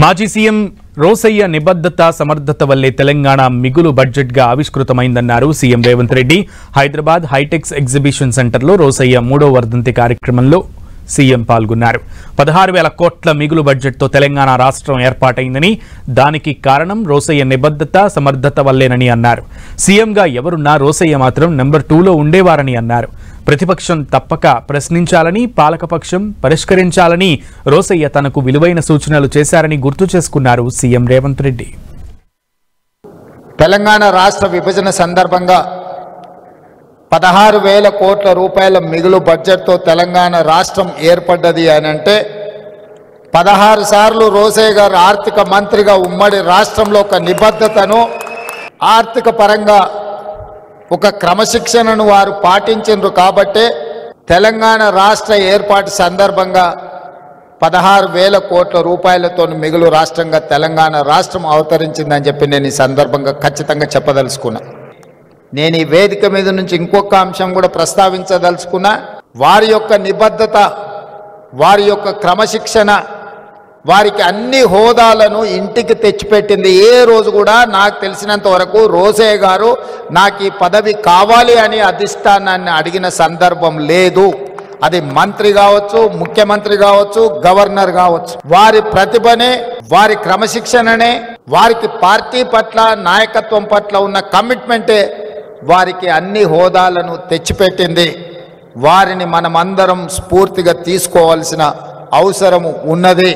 మాజీ సీఎం రోసయ్య నిబద్ధత సమర్థత వల్లే తెలంగాణ మిగులు బడ్జెట్ గా ఆవిష్కృతమైందన్నారు సీఎం రేవంత్ రెడ్డి. హైదరాబాద్ హైటెక్స్ ఎగ్జిబిషన్ సెంటర్లో రోసయ్య 3వ వర్ధంతి కార్యక్రమంలో సీఎం పాల్గొన్నారు. 16,000 కోట్ల మిగులు బడ్జెట్తో తెలంగాణ రాష్ట్రం ఏర్పాటైందని, దానికి కారణం రోసయ్య నిబద్ధత సమర్థత వల్లేనని అన్నారు. సీఎంగా ఎవరున్నా రోసయ్య మాత్రం నెంబర్ 2లో ఉండేవారని అన్నారు. ప్రతిపక్షం తప్పక ప్రశ్నించాలని, పాలకపక్షం పరిష్కరించాలని రోసయ్య తనకు విలువైన సూచనలు చేశారని గుర్తు చేసుకున్నారు సీఎం రేవంత్ రెడ్డి. తెలంగాణ రాష్ట్ర విభజన సందర్భంగా 16,000 కోట్ల రూపాయల మిగులు బడ్జెట్తో తెలంగాణ రాష్ట్రం ఏర్పడ్డది అని అంటే 16 సార్లు రోసయ్య గారు ఆర్థిక మంత్రిగా ఉమ్మడి రాష్ట్రంలో ఒక నిబద్ధతను, ఆర్థిక పరంగా ఒక క్రమశిక్షణను వారు పాటించారు. కాబట్టే తెలంగాణ రాష్ట్ర ఏర్పాటు సందర్భంగా 16,000 కోట్ల రూపాయలతో మిగులు రాష్ట్రంగా తెలంగాణ రాష్ట్రం అవతరించిందని చెప్పి నేను ఈ సందర్భంగా ఖచ్చితంగా చెప్పదలుచుకున్నా. నేను ఈ వేదిక మీద నుంచి ఇంకొక అంశం కూడా ప్రస్తావించదలుచుకున్నా. వారి యొక్క నిబద్ధత, వారి యొక్క క్రమశిక్షణ, వారికి అన్ని హోదాలను ఇంటికి తెచ్చిపెట్టింది. ఏ రోజు కూడా నాకు తెలిసినంత వరకు రోసయ్య గారు నాకు ఈ పదవి కావాలి అని అధిష్టానాన్ని అడిగిన సందర్భం లేదు. అది మంత్రి కావచ్చు, ముఖ్యమంత్రి కావచ్చు, గవర్నర్ కావచ్చు. వారి ప్రతిభనే, వారి క్రమశిక్షణనే, వారికి పార్టీ పట్ల, నాయకత్వం పట్ల ఉన్న కమిట్మెంటే వారికి అన్ని హోదాలను తెచ్చిపెట్టింది. వారిని మనమందరం స్ఫూర్తిగా తీసుకోవాల్సిన అవసరం ఉన్నది.